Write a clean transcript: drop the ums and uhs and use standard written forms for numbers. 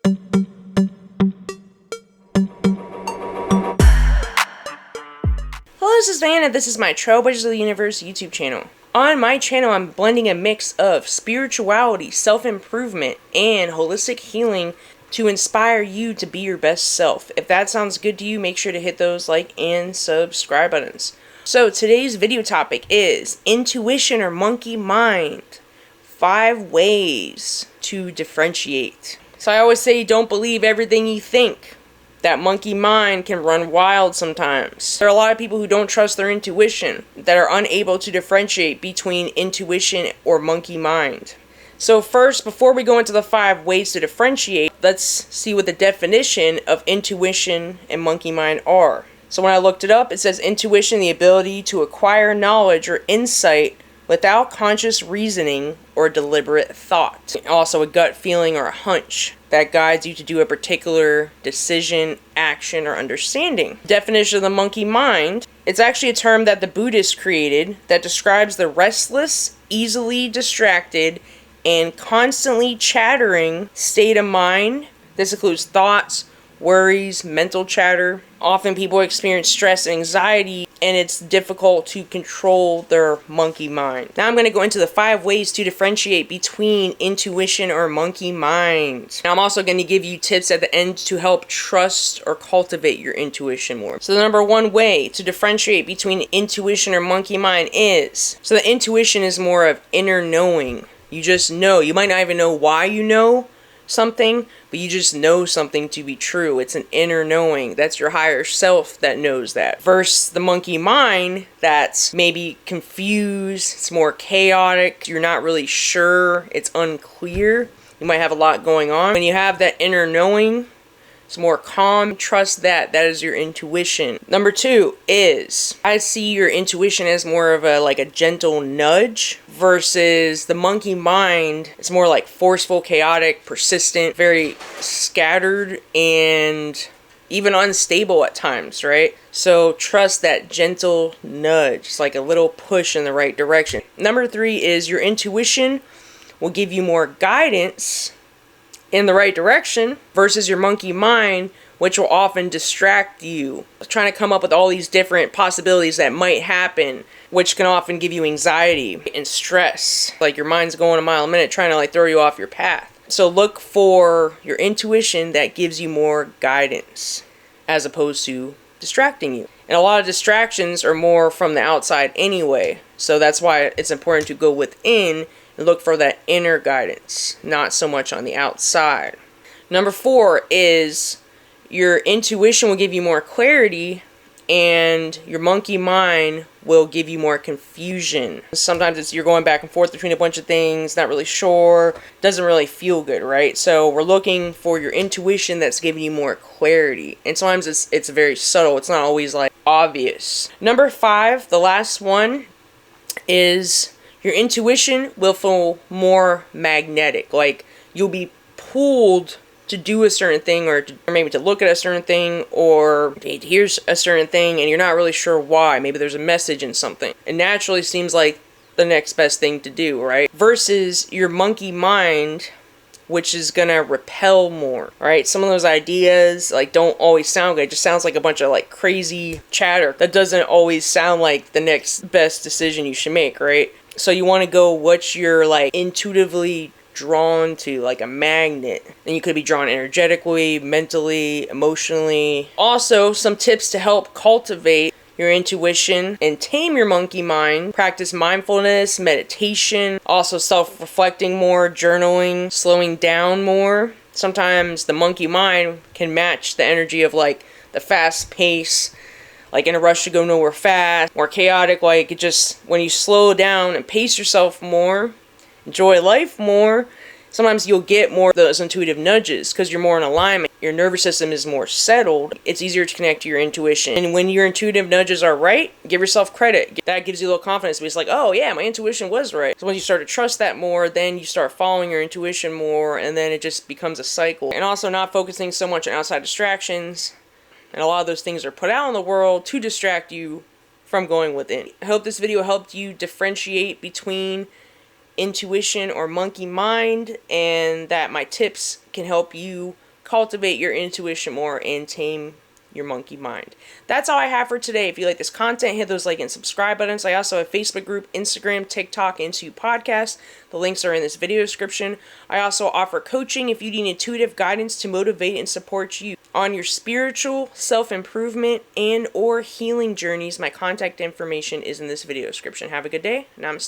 Hello, this is Van, and this is my Trailblazers of the Universe YouTube channel. On my channel, I'm blending a mix of spirituality, self-improvement, and holistic healing to inspire you to be your best self. If that sounds good to you, make sure to hit those like and subscribe buttons. So today's video topic is intuition or monkey mind. 5 ways to differentiate. So I always say don't believe everything you think. That monkey mind can run wild sometimes. There are a lot of people who don't trust their intuition, that are unable to differentiate between intuition or monkey mind. So first, before we go into the 5 ways to differentiate, let's see what the definition of intuition and monkey mind are. So when I looked it up, it says intuition, the ability to acquire knowledge or insight without conscious reasoning or deliberate thought. Also a gut feeling or a hunch that guides you to do a particular decision, action, or understanding. Definition of the monkey mind, it's actually a term that the Buddhists created that describes the restless, easily distracted, and constantly chattering state of mind. This includes thoughts, worries, mental chatter. Often people experience stress and anxiety, and it's difficult to control their monkey mind. Now I'm going to go into the 5 ways to differentiate between intuition or monkey mind. Now I'm also going to give you tips at the end to help trust or cultivate your intuition more. So the number 1 way to differentiate between intuition or monkey mind is, so the intuition is more of inner knowing. You just know. You might not even know why you know something, but you just know something to be true. It's an inner knowing. That's your higher self that knows that. Versus the monkey mind, that's maybe confused, it's more chaotic, you're not really sure, it's unclear, you might have a lot going on. When you have that inner knowing, it's more calm. Trust that. That is your intuition. Number 2 is, I see your intuition as more of a gentle nudge versus the monkey mind. It's more like forceful, chaotic, persistent, very scattered, and even unstable at times, right? So trust that gentle nudge. It's like a little push in the right direction. Number 3 is your intuition will give you more guidance in the right direction versus your monkey mind, which will often distract you, trying to come up with all these different possibilities that might happen, which can often give you anxiety and stress. Like your mind's going a mile a minute trying to throw you off your path. So look for your intuition that gives you more guidance as opposed to distracting you. And a lot of distractions are more from the outside anyway. So that's why it's important to go within and look for that inner guidance, not so much on the outside. Number 4 is your intuition will give you more clarity and your monkey mind will give you more confusion. Sometimes it's you're going back and forth between a bunch of things, not really sure, doesn't really feel good, right? So we're looking for your intuition that's giving you more clarity. And sometimes it's very subtle. It's not always obvious. Number 5, the last one, is your intuition will feel more magnetic. Like you'll be pulled to do a certain thing, or maybe to look at a certain thing, or to hear a certain thing, and you're not really sure why. Maybe there's a message in something. It naturally seems like the next best thing to do, right? Versus your monkey mind, which is gonna repel more, right? Some of those ideas don't always sound good. It just sounds like a bunch of crazy chatter that doesn't always sound like the next best decision you should make, right? So you want to go what you're intuitively drawn to, like a magnet. And you could be drawn energetically, mentally, emotionally. Also, some tips to help cultivate your intuition and tame your monkey mind. Practice mindfulness, meditation, also self-reflecting more, journaling, slowing down more. Sometimes the monkey mind can match the energy of the fast pace, in a rush to go nowhere fast, more chaotic. It just, when you slow down and pace yourself more, enjoy life more, sometimes you'll get more of those intuitive nudges because you're more in alignment. Your nervous system is more settled. It's easier to connect to your intuition. And when your intuitive nudges are right, give yourself credit. That gives you a little confidence. It's oh yeah, my intuition was right. So once you start to trust that more, then you start following your intuition more, and then it just becomes a cycle. And also not focusing so much on outside distractions. And a lot of those things are put out in the world to distract you from going within. I hope this video helped you differentiate between intuition or monkey mind, and that my tips can help you cultivate your intuition more and tame your monkey mind. That's all I have for today. If you like this content, hit those like and subscribe buttons. I also have a Facebook group, Instagram, TikTok, and 2 podcasts. The links are in this video description. I also offer coaching if you need intuitive guidance to motivate and support you on your spiritual self-improvement and or healing journeys. My contact information is in this video description. Have a good day. Namaste.